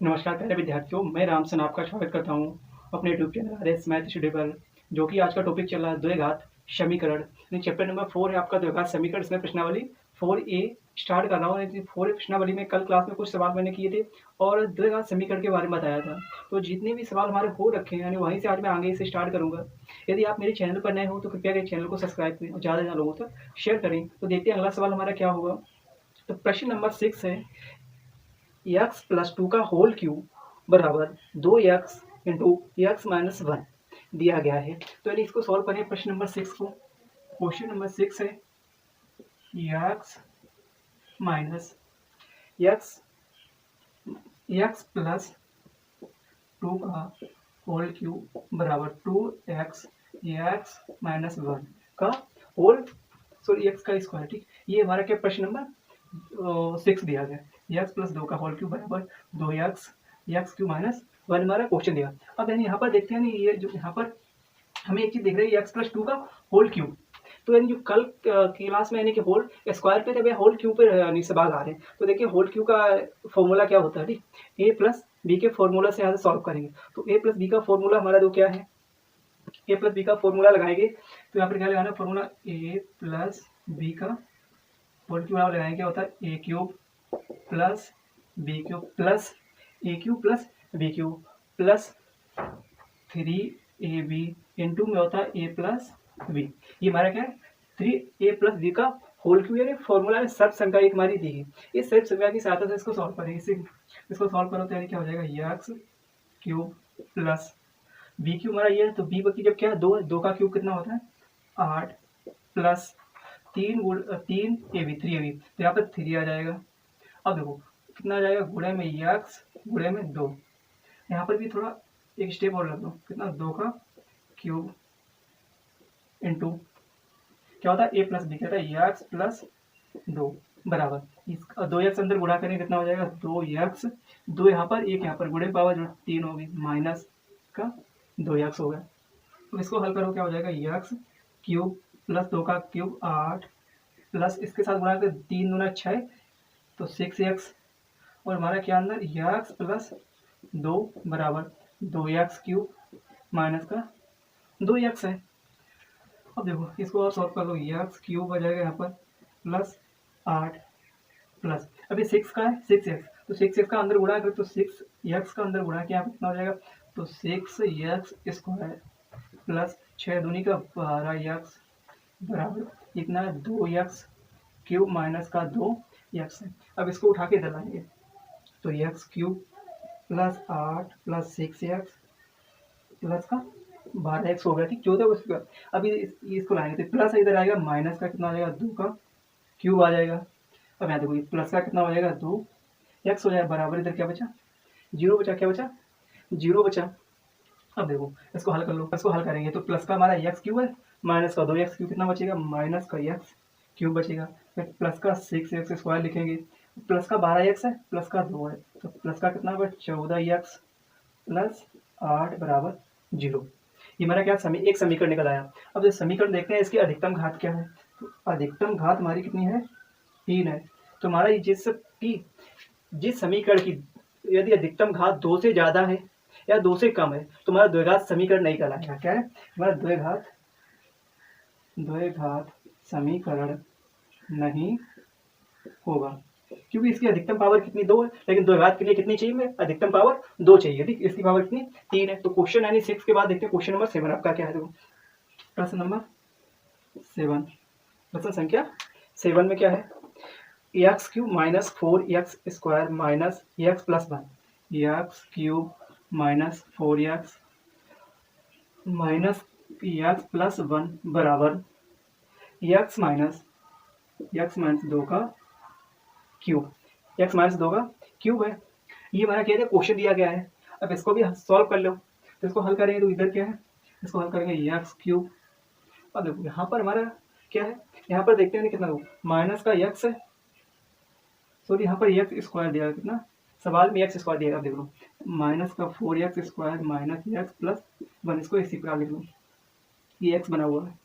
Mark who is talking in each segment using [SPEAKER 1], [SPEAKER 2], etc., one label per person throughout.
[SPEAKER 1] नमस्कार प्यारे विद्यार्थियों, मैं रामसन आपका स्वागत करता हूँ अपने YouTube channel RS math studio पर। जो कि आज का टॉपिक चल रहा है द्विघात समीकरण। चैप्टर नंबर 4 है आपका द्विघात समीकरण। इसमें प्रश्नावली 4A स्टार्ट कर रहा हूँ। 4 प्रश्नावली में कल क्लास में कुछ सवाल मैंने किए थे और द्विघात समीकरण के बारे में बताया था। तो जितने भी सवाल हमारे हो रखे हैं यानी वहीं से आज मैं आगे से स्टार्ट करूँगा। यदि आप मेरे चैनल पर नए हो तो कृपया चैनल को सब्सक्राइब करें और ज़्यादा से ज़्यादा लोगों तक शेयर करें। तो देखते हैं अगला सवाल हमारा क्या होगा। तो प्रश्न नंबर 6 है x प्लस 2 का होल क्यूब बराबर 2x इंटू एक्स माइनस 1 दिया गया है। तो यदि इसको सॉल्व करें प्रश्न नंबर 6 को। क्वेश्चन नंबर 6 है x minus x x plus 2 का होल क्यूब बराबर 2x एक्स माइनस 1 का होल एक्स का स्क्वायर। ठीक, ये हमारा क्या प्रश्न नंबर 6 दिया गया। एक्स प्लस 2 का होल क्यूब बराबर 2x एक्स क्यूब माइनस 1 हमारा क्वेश्चन दिया। अब यानी यहाँ पर देखते हैं ये जो यहाँ पर हमें एक चीज दिख रही है एक्स प्लस 2 का होल क्यूब। तो यानी जो कल क्लास में यानी कि होल स्क्वायर पे थे होल क्यूब पे यानी सवाल आ रहे हैं। तो देखिए होल क्यूब का फॉर्मूला क्या होता है। ठीक, ए प्लस बी के फॉर्मूला से यहाँ से सॉल्व करेंगे। तो ए प्लस बी का फॉर्मूला हमारा जो क्या है, ए प्लस बी का फॉर्मूला लगाएंगे। तो यहाँ पर क्या लगाना फॉर्मूला ए प्लस बी का होल क्यूब लगाएंगे। क्या होता है A cube plus B cube plus A cube plus B cube plus 3ab into में होता है ए प्लस बी। ये हमारा क्या है 3a प्लस बी का होल क्यूब यानी फॉर्मूला में सर्व संख्या एक हमारी दी है। इस सर्व संख्या की सहायता से इसको सॉल्व करेंगे। इसको सॉल्व करो तो यानी क्या हो जाएगा x cube plus B cube हमारा ये है। तो बी की जब क्या है दो का क्यूब कितना होता है 8 प्लस 3 3 ए बी तो यहाँ पर 3 आ जाएगा। अब देखो कितना आ जाएगा गुणे में एक्स गुणे में 2। यहाँ पर भी थोड़ा एक स्टेप और लग लो कितना 2 का क्यूब इंटू क्या होता है ए प्लस बी कहता है एक्स प्लस 2 बराबर इसका 2x अंदर गुणा करें कितना हो जाएगा 2x 2 यहाँ पर एक यहाँ पर गुणे पावर जो 3 होगी माइनस का 2x हो गया। तो इसको हल करो क्या हो जाएगा एक्स क्यूब प्लस 2 का क्यूब 8 प्लस इसके साथ गुणा कर 3 दूना 6 तो 6x और हमारा क्या अंदर एक्स प्लस 2 बराबर 2x क्यूब माइनस का 2x है। अब देखो इसको और सॉल्व कर लो एक्स क्यूब आ जाएगा यहाँ पर प्लस 8 प्लस अभी 6 का है 6x तो 6x का अंदर गुणा कर तो 6x का अंदर गुणा किया कितना हो जाएगा तो 6x स्क्वायर प्लस 6 दूनी का 12x बराबर इतना 2x क्यूब माइनस का 2x है। अब इसको उठा के दलाएंगे तो x cube plus 8 plus 6x plus का 12x हो गया। ठीक, 14 उसके बाद अभी इसको लाएंगे तो प्लस इधर आएगा माइनस का कितना आ जाएगा 2 का क्यूब आ जाएगा। अब यहाँ देखो प्लस का कितना हो जाएगा 2x हो जाएगा बराबर इधर क्या बचा 0 बचा। क्या बचा 0 बचा। अब देखो इसको हल कर लो। इसको हल करेंगे तो प्लस का हमारा एक्स क्यूब है माइनस का 2x क्यूब कितना बचेगा माइनस का एक्स क्यूब बचेगा। फिर प्लस का 6x स्क्वायर लिखेंगे प्लस का 12x है प्लस का 2 है तो प्लस का कितना होगा 14x प्लस 8 बराबर 0। ये हमारा क्या एक समीकरण निकल आया। अब जो समीकरण देखते हैं इसकी अधिकतम घात क्या है। तो अधिकतम घात हमारी कितनी है 3 है। तो हमारा जिस समीकरण की यदि अधिकतम घात 2 से ज्यादा है या 2 से कम है तो हमारा द्विघात समीकरण नहीं कहलाएगा। क्या है हमारा द्विघात समीकरण नहीं होगा क्योंकि इसकी अधिकतम पावर कितनी 2 है लेकिन द्विघात के लिए कितनी चाहिए में अधिकतम पावर 2 चाहिए। ठीक, इसकी पावर कितनी 3 है। तो क्वेश्चन यानी 6 के बाद देखते हैं क्वेश्चन नंबर 7 आपका क्या है। देखो प्रश्न नंबर 7 प्रश्न संख्या 7 में क्या है x cube minus 4x square minus x plus 1 x cube minus 4x minus x plus 1 बराबर एक्स माइनस 2 का क्यूब एक्स माइनस 2 का क्यूब है। ये हमारा क्या है क्वेश्चन दिया गया है। अब इसको भी सॉल्व कर लो। तो इसको हल करेंगे तो इधर क्या है इसको हल करेंगे एक्स क्यूब। अब देखो यहाँ पर हमारा क्या है यहाँ पर देखते हैं कितना माइनस का एक्स है सॉरी यहाँ पर एक्स स्क्वायर दिया कितना सवाल में एक्स स्क्वायर दिया। अब देख लो माइनस का 4x square minus x plus 1 इसको इसी प्रकार लिख लो ये एक्स बना हुआ है।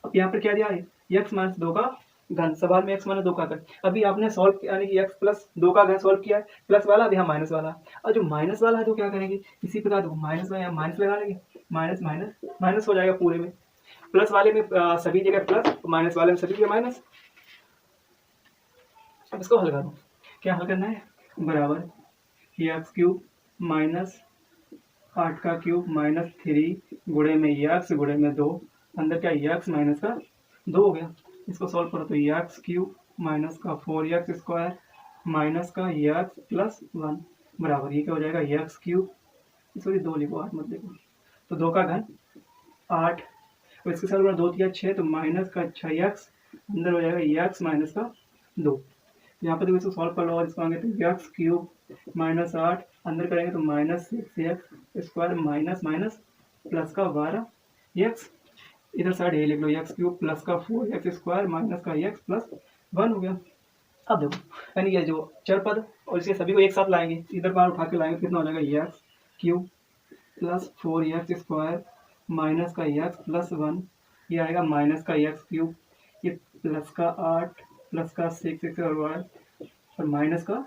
[SPEAKER 1] अब यहाँ पर क्या दिया है एक्स माइनस 2 का घन, सवाल में x माने 2 का घन। अभी आपने सॉल्व किया यानी कि x प्लस 2 का घन सॉल्व किया है, प्लस वाला अभी यहाँ माइनस वाला, और जो माइनस वाला है तो क्या करेंगे, इसी प्रकार देखो माइनस में यहाँ माइनस लगा लेंगे, माइनस माइनस माइनस हो जाएगा पूरे में, प्लस वाले में सभी जगह प्लस, माइनस वाले में सभी जगह माइनस। अब इसको हल करो, क्या हल करना है, बराबर एक्स क्यूब माइनस 8 का क्यूब माइनस 3 गुणे में एक्स गुणे में 2, अंदर क्या एक्स माइनस का 2 हो गया। इसको सॉल्व करो तो एक्स क्यूब माइनस का 4x स्क्वायर माइनस का एक्स प्लस 1 बराबर ये क्या हो जाएगा, एक्स क्यूब, सॉरी 2 लिखो 8 मत लिखो, तो 2 का घन 8, और इसके साथ 2 दिया 6, तो माइनस का 6x अंदर हो जाएगा एक्स माइनस का 2। यहाँ पर देखो इसको सॉल्व कर लो, और इसको आगे तो एक्स क्यूब माइनस 8 अंदर करेंगे तो minus 6x square minus minus plus का 12x, इधर साइड ये लिख लो एक्स क्यूब प्लस का 4x स्क्वायर माइनस का x प्लस 1 हो गया। अब देखो यानी ये जो चर पद और इसके सभी को एक साथ लाएंगे, इधर बार उठा के लाएंगे, कितना हो जाएगा x cube plus 4x square minus का x प्लस 1, ये आएगा माइनस का एक्स क्यूब, ये प्लस का 8 प्लस का 6 और माइनस का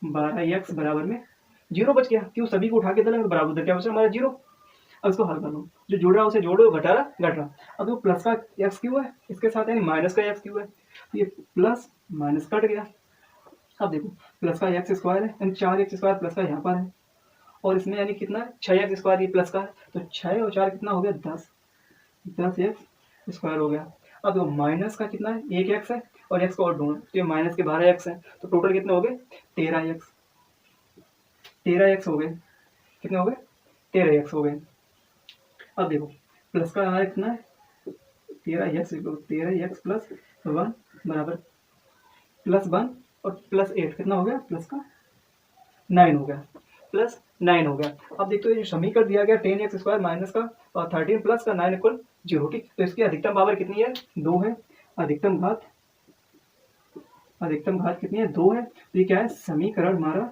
[SPEAKER 1] 12x बराबर में 0 बच गया, क्यों सभी को उठा के डालेंगे तो बराबर उधर क्या बचा हमारा 0। अब इसको हल कर लो, जो जुड़ रहा है उसे जोड़ो, घटा रहा घट रहा। अब वो प्लस का एक्स क्यू है, इसके साथ यानी माइनस का एक्स क्यू है, तो ये प्लस माइनस कट गया। अब देखो प्लस का एक्स स्क्वायर है यानी 4x स्क्वायर प्लस का यहाँ पर है, और इसमें यानी कितना है 6x स्क्वायर, ये प्लस का है, तो 6 और 4 कितना हो गया 10x स्क्वायर हो गया। अब देखो माइनस का कितना है, एक एक्स है और एक्स को और ढूंढो, तो ये माइनस के 12x है, तो टोटल कितने हो गए 13x हो गए, कितने हो गए 13x हो गए। अब देखो प्लस का हमारा कितना है 13x प्लस 1 बराबर प्लस 1 और प्लस 8 कितना हो गया, प्लस का 9 हो गया, प्लस 9 हो गया। अब देखते हो ये समीकरण दिया गया 10x स्क्वायर माइनस का और 13 प्लस का 9 इक्वल 0, ठीक। तो इसकी अधिकतम पावर कितनी है 2 है, अधिकतम घात कितनी है 2 है, तो ये क्या है समीकरण हमारा,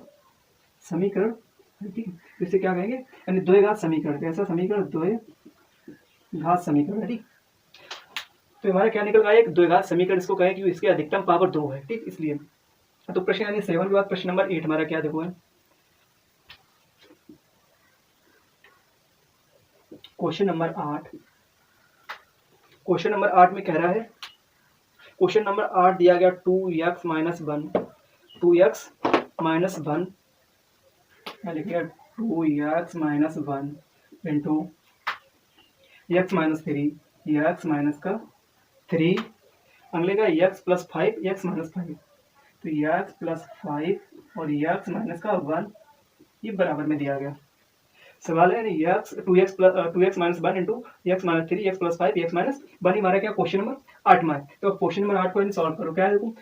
[SPEAKER 1] समीकरण ठीक है, तो इसे क्या कहेंगे यानी द्वय घात समीकरण, कैसा समीकरण द्वय घात समीकरण है, ठीक। तो हमारा क्या निकल रहा है एक द्विघात समीकरण, इसको कहें कि इसकी अधिकतम पावर 2 है, ठीक। इसलिए तो प्रश्न यानी 7 के बाद प्रश्न नंबर 8 हमारा क्या देखो है, क्वेश्चन नंबर 8। क्वेश्चन नंबर 8 में कह रहा है, क्वेश्चन नंबर 8 दिया गया 2x माइनस 1, 2x माइनस 1 लिख लिया 2x minus 1 into x minus 3, x minus का 3 अगले का x प्लस 5, x माइनस 5, तो x प्लस 5 और x माइनस का 1 ये बराबर में दिया गया। सवाल है x 2x minus 1 into x minus 3, x plus 5, x minus 1 हमारा क्या क्वेश्चन नंबर 8 में है। तो क्वेश्चन नंबर 8 को सॉल्व करो, क्या है देखो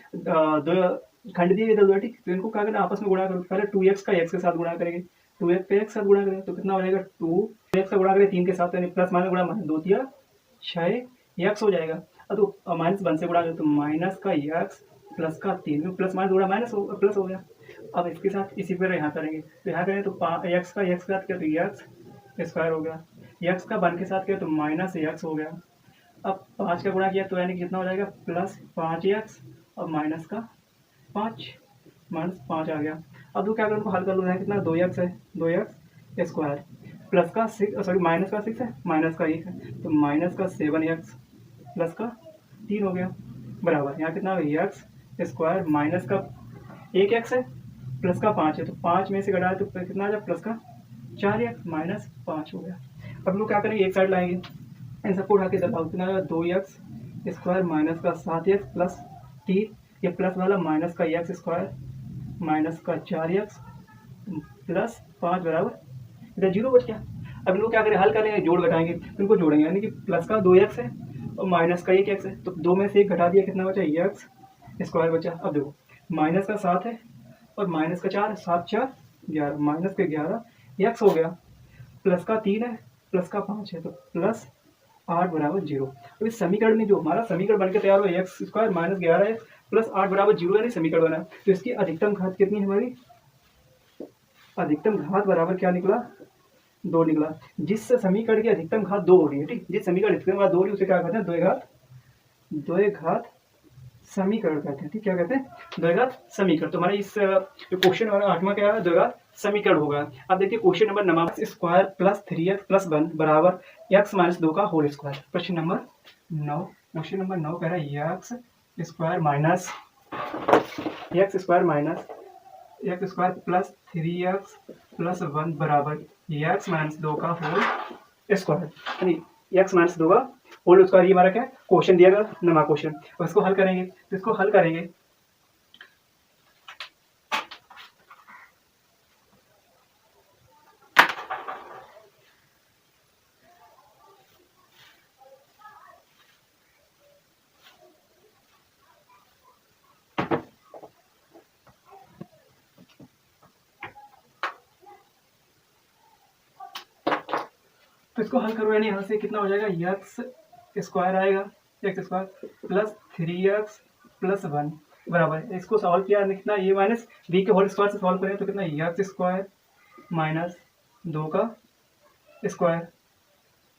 [SPEAKER 1] दो खंड दिए इधर, ठीक। तो इनको क्या करना आपस में गुणा करो, पहले 2x का x के साथ गुणा करेंगे, 2x का x के साथ गुणा करेंगे तो कितना हो जाएगा 2x का गुणा करें 3 के साथ यानी प्लस माइनस गुणा माइनस 2 दिया 6x हो जाएगा। अब तो माइनस 1 से गुणा करें तो माइनस का x प्लस का 3 में प्लस माइनस गुणा माइनस प्लस हो गया। अब इसके साथ इसी पर यहाँ करेंगे, तो यहाँ करें तो x का x के साथ किया तो x स्क्वायर हो गया, x का 1 के साथ किया तो माइनस x हो गया। अब 5 का गुणा किया तो यानी कितना हो जाएगा प्लस 5x और माइनस का 5 माइनस 5 आ गया। अब तो क्या करूँ हल कर लो, है कितना 2x है, 2x स्क्वायर प्लस का 6 सॉरी माइनस का 6 है, माइनस का 1 है, तो माइनस का 7x प्लस का 3 हो गया बराबर यहाँ कितना x स्क्वायर माइनस का 1x है प्लस का 5 है, तो 5 में से घटाए तो कितना आ जाए प्लस का 4x माइनस 5 हो गया। अब लोग क्या करेंगे एक साइड लाएंगे, इन सबको उठा के दबाओ, कितना आएगा 2x स्क्वायर माइनस का 7x प्लस 3, ये प्लस वाला माइनस का x स्क्वायर माइनस का 4x प्लस 5 बराबर इधर 0 बच गया। अब इनको क्या करें हल करेंगे, जोड़ घटाएंगे, तो इनको जोड़ेंगे यानी कि प्लस का 2x है और माइनस का 1x है, तो 2 में से 1 घटा दिया कितना बचा x स्क्वायर बचा। अब देखो माइनस का 7 है और माइनस का 4, 7 4 11 माइनस के 11 x हो गया, प्लस का 3 है प्लस का 5 है, तो प्लस 8 बराबर 0। तो इस समीकरण में जो हमारा समीकरण बनकर तैयार हुआ x स्क्वायर माइनस 11 प्लस 8 बराबर 0 यानी समीकरण बना। तो इसकी अधिकतम घात कितनी है हमारी, अधिकतम घात बराबर क्या निकला 2 निकला, जिस समीकरण की अधिकतम घात 2 हो रही है, ठीक। जिस समीकरण अधिकतम घात 2 हो रही है उसे क्या कहते हैं द्वय घात समीकरण कहते हैं, ठीक, क्या कहते हैं, द्विघात समीकरण। तो हमारा इस क्वेश्चन नंबर 8वां क्या है, द्विघात समीकरण होगा। अब देखिए question number 9 square plus 3x प्लस 1 बराबर x माइनस 2 का होल स्क्वायर। प्रश्न नंबर 9, क्वेश्चन नंबर 9 कह रहा है एक्स स्क्वायर प्लस 3x प्लस 1 बराबर x माइनस 2 का होल स्क्वायर, यानी x माइनस 2 का होल स्क्वायर। ये हमारा क्या क्वेश्चन दिया गया, नमा क्वेश्चन, और इसको हल करेंगे। तो इसको हल करेंगे तो इसको हल करो, यानी यहाँ से कितना हो जाएगा, एक्स स्क्वायर आएगा, एक्स स्क्वायर प्लस 3x प्लस 1 बराबर, इसको सॉल्व किया कितना, ये माइनस बी के होल स्क्वायर से सॉल्व करें तो कितना, एक्स स्क्वायर माइनस 2 का square,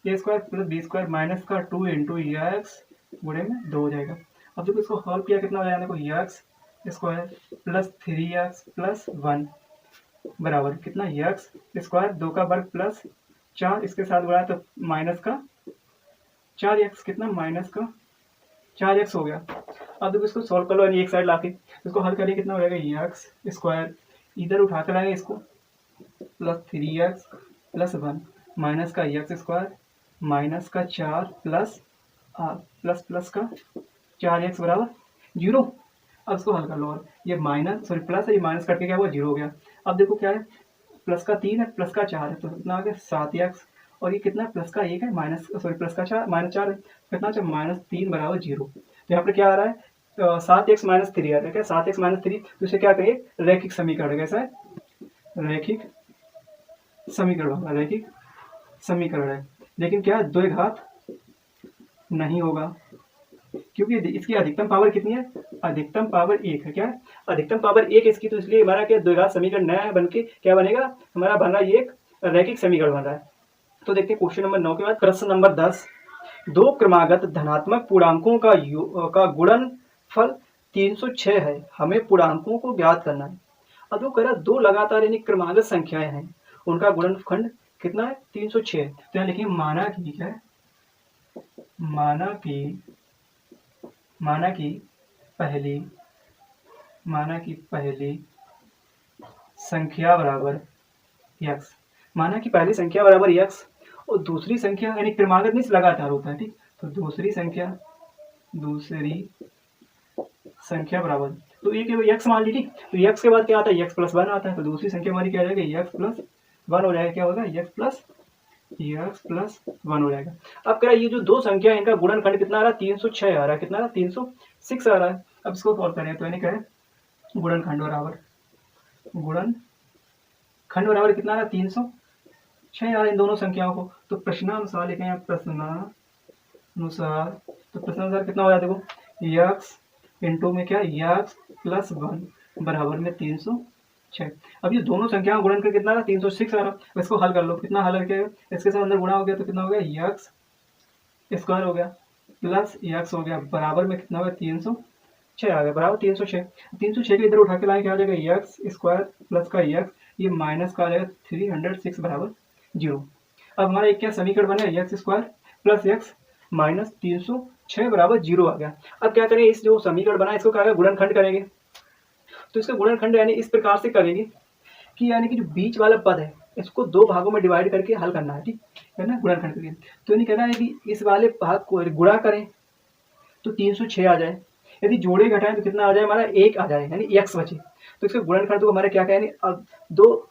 [SPEAKER 1] A square plus B square minus का 2 इंटू एक्स गुणे में 2 हो जाएगा। अब जब इसको सॉल्व किया कितना हो जाएगा, देखो एक्स स्क्वायर प्लस 3x प्लस 1 बराबर कितना, एक्स स्क्वायर 2 का वर्ग प्लस 4 इसके साथ गुणा तो माइनस का 4x, कितना माइनस का 4x हो गया। अब देखो इसको सॉल्व कर लो, यानी एक साइड लाके इसको हल करिए, कितना हो जाएगा, एक्स स्क्वायर इधर उठा कर लाएंगे इसको प्लस 3x प्लस 1 माइनस का एक्स स्क्वायर माइनस का 4 प्लस प्लस प्लस का 4x बराबर 0। अब इसको हल कर लो, और ये माइनस सॉरी प्लस है, ये माइनस करके क्या हुआ 0 हो गया। अब देखो क्या है, प्लस का 3 है प्लस का 4 है, तो कितना आ गया 7x, और ये कितना प्लस का 1 है माइनस सॉरी प्लस का 4 माइनस 4 है, कितना अच्छा माइनस 3 बराबर 0। तो यहाँ पर क्या आ रहा है, 7x माइनस 3 आ रहा है, क्या 7x माइनस 3, तो इसे क्या कहिए, रैखिक समीकरण। कैसा है, रैखिक समीकरण होगा, रैखिक समीकरण है, लेकिन क्या द्विघात नहीं होगा, क्योंकि इसकी अधिकतम पावर कितनी है, अधिकतम पावर 1 है, क्या है, अधिकतम पावर 1 इसकी, तो इसलिए हमारा क्या द्विघात समीकरण नया है, बनके क्या बनेगा, हमारा बन रहा है ये एक रैखिक समीकरण बन रहा है। तो देखते हैं क्वेश्चन नंबर 9 के बाद प्रश्न नंबर 10, दो क्रमागत धनात्मक पूर्णांकों का गुणनफल 306 है, हमें पूर्णांकों को ज्ञात करना है। अब वो कह रहा है दो लगातार यानी क्रमागत संख्याएं हैं, उनका गुणनखंड कितना है, 306। तो यहाँ लिखिए माना कि क्या है, माना कि पहली संख्या बराबर x, माना कि पहली संख्या बराबर x और दूसरी संख्या यानी क्रमागत नहीं लगातार होता है, ठीक, तो दूसरी संख्या बराबर, तो ये x मान ली, ठीक, तो x के बाद क्या आता है, x प्लस 1 आता है, तो दूसरी संख्या हमारी क्या आ जाएगी, x प्लस 1 हो जाएगा, क्या होगा, x प्लस 1 हो जाएगा। अब कह रहा है ये जो दो संख्या है इनका गुणनखंड कितना आ रहा है, 306 आ रहा है, कितना आ रहा है, 306 आ रहा है। अब इसको सॉल्व करें तो यानी क्या है, गुणनखंड बराबर कितना आ रहा है, 306 आ रहा है इन दोनों संख्याओं को। तो प्रश्नानुसार लिखें, प्रश्नानुसार, तो प्रश्नानुसार कितना हो जाता है, देखो x इंटू में क्या, x प्लस 1 बराबर में 306। अब ये दोनों संख्याओं गुणन कर कितना आ रहा, 306 आ रहा। इसको हल कर लो, कितना हल करके इसके साथ अंदर गुणा हो गया तो कितना हो गया, x स्क्वायर हो गया प्लस x हो गया बराबर में कितना हो गया, 306 आ गया, बराबर 306। 306 के इधर उठा के लाए क्या आ जाएगा, x स्क्वायर प्लस का x, ये माइनस का आ जाएगा 306 बराबर 0। अब हमारा एक क्या समीकरण बना, x square plus x minus 306 बराबर 0 आ गया। अब क्या करें, इस जो समीकरण बना इसको क्या गुणनखंड करेंगे। तो इसका गुणनखंड यानी इस प्रकार से करेंगे कि यानी कि जो बीच वाला पद है इसको दो भागों में डिवाइड करके हल करना है, ठीक है ना, गुणनखंड करके। तो यानी कहना है कि इस वाले भाग को गुणा करें तो 306 आ जाए, यदि जोड़े घटाएं तो कितना आ जाए, हमारा 1 आ जाए, यानी x बचे। तो इसका गुणनखंड तो हमारे क्या कहें, अब दो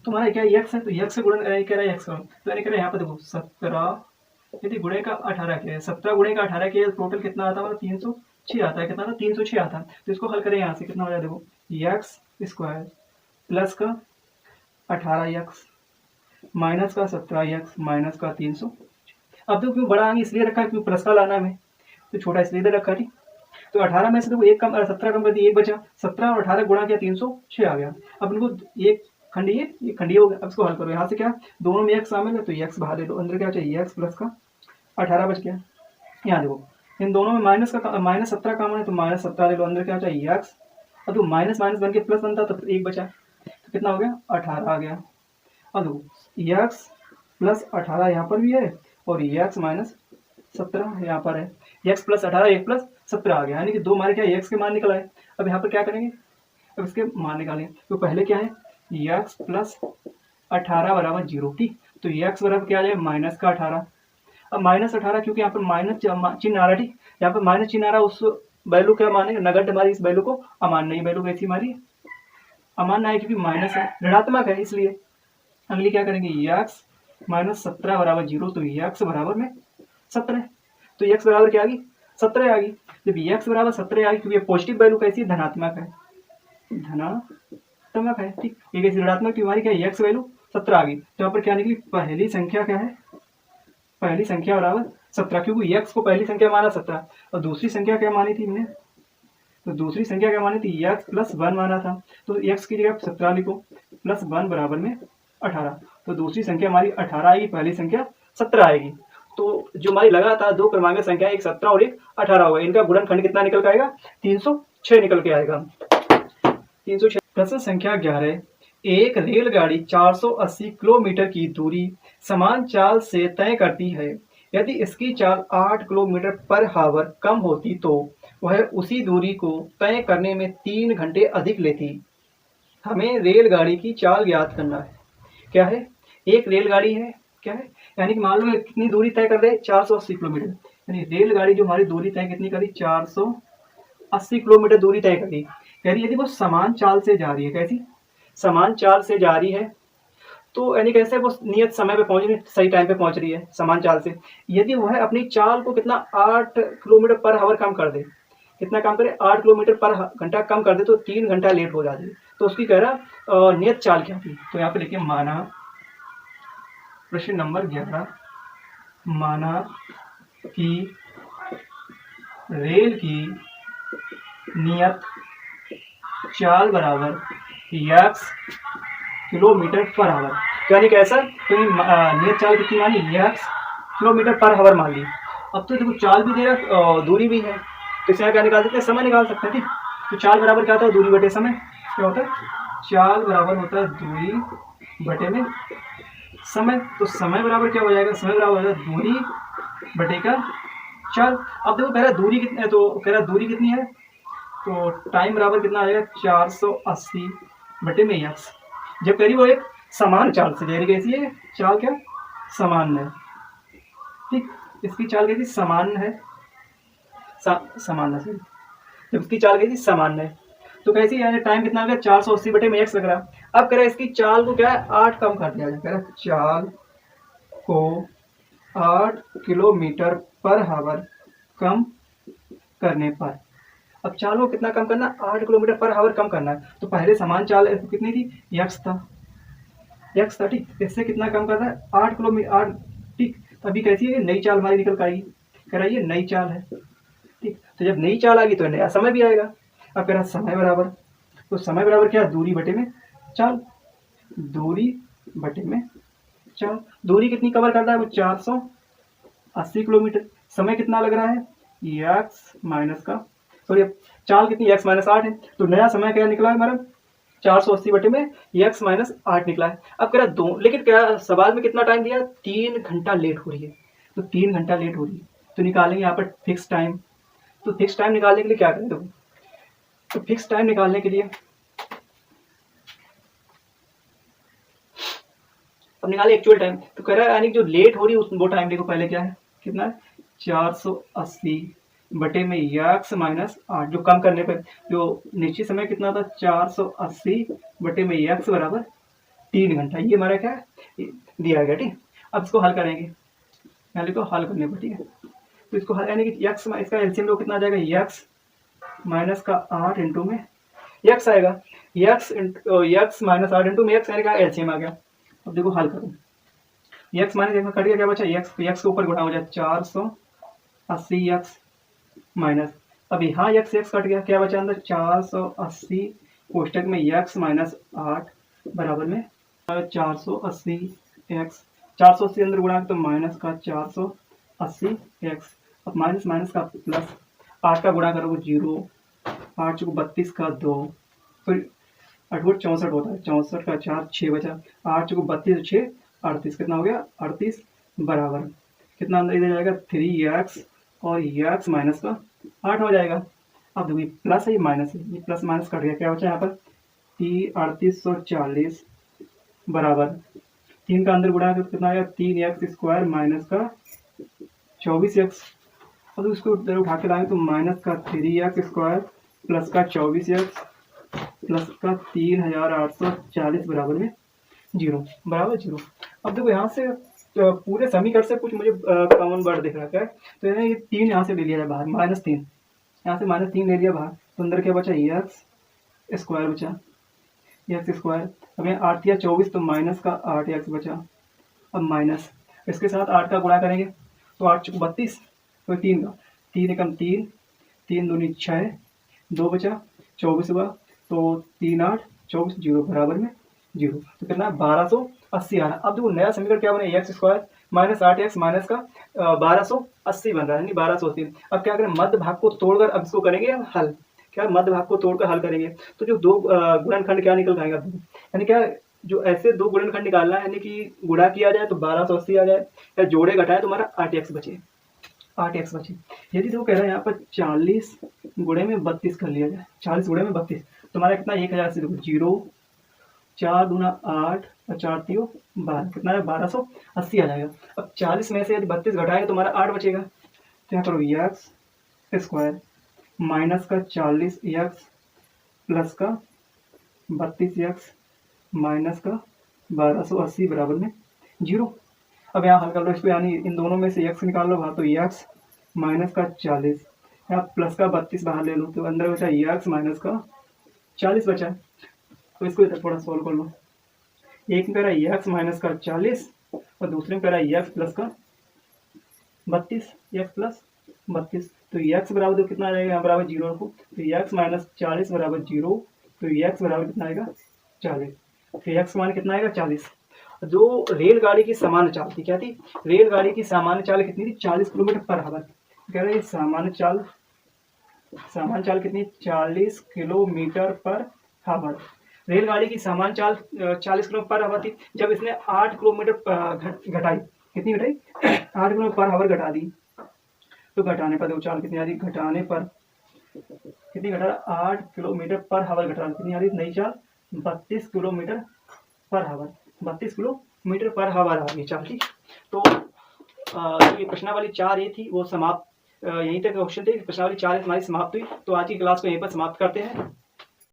[SPEAKER 1] तुम्हारा क्या x है, तो x से गुणन कह रहा है x का, तो यानी कह रहा है यहाँ पर देखो 17 यदि गुणे का 18 किया, 17 गुणे का 18 किया टोटल कितना आता है, 306 आता है, कितना था 306 आता है। तो इसको हल करें, यहाँ से कितना हो जाए, देखो एक्स स्क्वायर प्लस का 18x माइनस का 17x माइनस का 300। अब देखो क्यों बड़ा आगे इसलिए रखा है क्यों प्लस का लाना है, तो छोटा इसलिए इधर रखा, ठीक। तो 18 में से देखो 1 कम 17 कम कर दिया, 1 बचा, 17 और 18 गुणा किया 306 आ गया। अब इनको एक खंडीय, ये खंडीय हो गया। अब इसको हल करो, यहाँ से क्या दोनों में x शामिल है तो x बाहर ले लो, अंदर क्या चाहिए x प्लस का 18 बच गया। यहाँ देखो इन दोनों में -17 कॉमन है तो -17 ले लो, अंदर क्या चाहिए x। अब तो माइनस माइनस बन के प्लस बनता तो एक बचा, तो कितना हो गया 18 आ गया। अब देखो x प्लस 18 यहाँ पर भी है और x माइनस 17 यहाँ पर है। x प्लस 18 1 प्लस 17 आ गया, यानी कि दो हमारे क्या x के मान निकल आए। अब यहाँ पर क्या करेंगे, अब इसके मान निकालेंगे। तो पहले क्या है x प्लस 18 बराबर 0, ठीक। तो x बराबर क्या आ जाएगा माइनस का 18। अब -18 क्योंकि यहाँ पर माइनस चिन्ह आ रहा है, ठीक। यहाँ पर माइनस चिन्ह आ रहा है, उस वैल्यू क्या मानेगा नगण्य हमारी, इस वैल्यू को अमान्य, ये वैल्यू कैसी हमारी अमान्य है क्योंकि माइनस है, ऋणात्मक है, इसलिए अगली क्या करेंगे x माइनस 17 बराबर 0, तो x बराबर में 17, तो x बराबर क्या आ गई 17 आ गई। जब x बराबर 17 आ गई क्योंकि पॉजिटिव वैल्यू कैसी है धनात्मक है, धनात्मक है, ठीक। ये कैसी ऋणात्मक की हमारी क्या x वैल्यू 17 आ गई, तो यहाँ पर क्या निकली पहली संख्या क्या है, पहली संख्या बराबर 17, क्योंकि x को पहली संख्या माना 17 और दूसरी संख्या क्या मानी थी हमने, तो दूसरी संख्या क्या मानी थी x प्लस 1 माना था, तो x की जगह 17 लिखो प्लस 1 बराबर में 18, तो दूसरी संख्या हमारी 18 आएगी, पहली संख्या 17 आएगी। तो जो हमारी लगातार दो क्रमांक संख्या एक 17 और एक 18 होगा, इनका गुणनखंड कितना निकल के आएगा 306 निकल के आएगा, 306। प्रश्न संख्या 11, एक रेलगाड़ी 480 किलोमीटर की दूरी समान चाल से तय करती है, यदि इसकी चाल 8 किलोमीटर पर हावर कम होती तो वह उसी दूरी को तय करने में 3 घंटे अधिक लेती। हमें रेलगाड़ी की चाल ज्ञात करना है। क्या है, एक रेलगाड़ी है, क्या है, यानी कि मान लो कितनी दूरी तय कर रहे हैं 480 किलोमीटर, यानी रेलगाड़ी जो हमारी दूरी तय कितनी करी 480 किलोमीटर दूरी तय करी। कह रही यदि वो समान चाल से जा रही है, कैसी समान चाल से जा रही है, तो यानी कैसे वो नियत समय पे पहुंच रही है, सही टाइम पे पहुंच रही है समान चाल से। यदि वह अपनी चाल को कितना 8 किलोमीटर पर हावर कम कर दे, कितना कम करे 8 किलोमीटर पर घंटा कम कर दे तो 3 घंटा लेट हो जाती है, तो उसकी कह रहा नियत चाल क्या थी। तो यहाँ पे लिखिए माना, प्रश्न नंबर 11, माना कि रेल की नियत चाल बराबर x किलोमीटर पर आवर, यानी कैसा, तो नियत चाल कितनी मानी x किलोमीटर पर आवर मान ली। अब तो देखो चाल भी दे रहा दूरी भी है, तो इसमें क्या निकाल सकते हैं, समय निकाल सकते हैं, ठीक। तो चाल बराबर क्या होता है दूरी बटे समय, क्या होता है चाल बराबर होता है दूरी बटे में समय, तो समय बराबर क्या हो जाएगा, समय बराबर हो जाएगा दूरी बटे का चाल। अब देखो कह रहा दूरी कितनी है, तो कह रहा दूरी कितनी है, तो टाइम बराबर कितना आ जाएगा 480 बटे में x। जब कह रही वो एक समान चाल से जा रही, कैसी है चाल, क्या समान है, ठीक। इसकी चाल कैसी समान है, समान है, जब इसकी चाल कैसी समान है तो कैसी, यानी टाइम कितना आ गया 480 बटे में x लग रहा। अब कह रहा है इसकी चाल को क्या है 8 कम कर दिया जाए, कह रहा चाल को 8 किलोमीटर पर हावर कम करने पर, अब चाल को कितना कम करना 8 किलोमीटर पर हावर कम करना है, तो पहले समान चाल कितनी थी x था, ठीक। इससे कितना कम करना है 8 किलोमीटर 8, ठीक। अभी कैसी है नई चाल हमारी निकल आएगी, कह रहा है ये नई चाल है, ठीक। तो जब नई चाल आ गई तो नया समय भी आएगा। अब कह रहा समय बराबर, तो समय बराबर क्या दूरी बटे में चाल, दूरी बटे में चाल, दूरी कितनी कवर करता है वो 480 किलोमीटर, समय कितना लग रहा है x माइनस का, सॉरी चाल कितनी x माइनस 8 है, तो नया समय क्या निकला है हमारा 480 बटे में x माइनस 8 निकला है। अब कह रहा दो, लेकिन क्या सवाल में कितना टाइम दिया 3 घंटा लेट हो रही है, तो 3 घंटा लेट हो रही है, तो निकालेंगे यहाँ पर फिक्स टाइम। तो फिक्स टाइम निकालने के लिए क्या करें, तो फिक्स टाइम निकालने के लिए अब निकाले एक्चुअल टाइम, तो कह रहा है यानी जो लेट हो रही है वो टाइम देखो पहले क्या है, कितना है 480 बटे में x माइनस 8, जो कम करने पर जो निश्चित समय कितना था 480 बटे में x बराबर 3 घंटा, ये हमारा क्या दिया गया, ठीक। अब इसको हल करेंगे, यहाँ लिखो हल करने पर, ठीक है। तो इसको हल यानी कि x इसका एलसीएम लो कितना आ जाएगा x माइनस का 8 इंटू में x आएगा, x माइनस 8 इंटू में x यानी का एलसीएम आ गया। अब देखो हल करो, x माइनस x कट गया, क्या बचा x के ऊपर गुणा हो जाए 480 x माइनस, अब यहाँ x कट गया, क्या बचा अंदर 480 कोष्टक में x माइनस 8 बराबर में 480 एक्स, 480 अंदर गुणा तो माइनस का 480 एक्स, अब माइनस माइनस का प्लस, 8 का गुणा करोगे 0, 8 चौको 32 का 2, सॉरी 8 गुण 64 होता है, 64 का 4 6 बचा, 8 चौको 32 6 38, कितना हो गया 38, बराबर कितना अंदर इधर जाएगा 3x और x माइनस का 8 हो जाएगा। अब देखो ये प्लस है ये माइनस है, ये प्लस माइनस कट गया, क्या बचा यहाँ पर 3840 बराबर 3 का अंदर गुणा कितना आएगा 3x² माइनस का 24x। अब उसको उधर उठा के लाएंगे तो माइनस का 3x² प्लस का 24x प्लस का 3840 बराबर में 0, बराबर 0। अब देखो यहाँ से पूरे समीकरण से कुछ मुझे कॉमन वर्ड दिख रहा है, तो ये 3 यहाँ से ले लिया जाए बाहर, -3 यहाँ से -3 ले लिया बाहर, तो अंदर क्या बचा x² बचा, x²। अब यहाँ 8 या 24 तो माइनस का 8x बचा, अब माइनस इसके साथ 8 का गुणा करेंगे तो 8 चौको 32, तो 3 का 3 एकम 3, 3 दूनी 6, 2 बचा 24 हुआ, तो 3 8 24 0 बराबर में 0, तो कितना 1280 आना। अब देखो नया समीकरण क्या बने x² माइनस 8x माइनस का 1280 बन रहा है, यानी 1280। अब क्या करें मध्य भाग को तोड़कर अब इसको करेंगे हल, क्या मध्य भाग को तोड़कर हल करेंगे तो जो दो गुणनखंड क्या निकल जाएगा, यानी क्या जो ऐसे दो गुणनखंड निकालना है, यानी कि गुणा किया जाए तो 1280 आ जाए, या जोड़े घटाए तो हमारा 8x बचे, 8x बचे। यदि तो कह रहा है यहाँ पर 40 गुणे में 32 कर लिया जाए, 40 गुणे में 32 तो हमारा कितना 1000 से देखो 0, 4 दूना 8 और 4 3 12, कितना है 1280 आ जाएगा। अब 40 में से यदि 32 घटाएंगे तो हमारा 8 बचेगा, तो यहाँ करो x² माइनस का 40x प्लस का 32x माइनस का 1280 बराबर में 0। अब यहाँ हल कर लो इसको, यानी इन दोनों में से x निकाल लो बाहर, तो x माइनस का 40, यहाँ प्लस का 32 बाहर ले लो, तो अंदर बचा x माइनस का 40 बचा है। तो इसको इधर थोड़ा सॉल्व कर लो, एक में कह रहा है x माइनस का 40 और दूसरे में कह रहा है x प्लस का 32, x प्लस 32, तो x बराबर तो कितना आ जाएगा, यहाँ बराबर 0 रखो, तो x माइनस 40 बराबर 0, तो x बराबर कितना आएगा 40, तो x मान कितना आएगा 40। जो रेलगाड़ी की सामान्य चाल थी, क्या थी रेलगाड़ी की सामान्य चाल कितनी थी 40 किलोमीटर पर आवर, कह रहे हैं सामान्य चाल कितनी 40 किलोमीटर पर आवर। रेलगाड़ी की सामान्य चाल 40 किलोमीटर पर आवर थी, जब इसने 8 किलोमीटर घटाई, कितनी घटाई 8 किलोमीटर पर आवर घटा दी, तो घटाने पर देखो चाल कितनी आ रही, घटाने पर कितनी घटा 8 किलोमीटर पर आवर घटा, कितनी आ रही नई चाल 32 kilometre per hour, 32 kilometre per hour आ रही चाल थी। तो ये प्रश्नावली 4 ये थी वो समाप्त, यहीं तक क्वेश्चन थे, प्रश्नावली 4 हमारी समाप्त हुई। तो आज की क्लास को यहीं पर समाप्त करते हैं।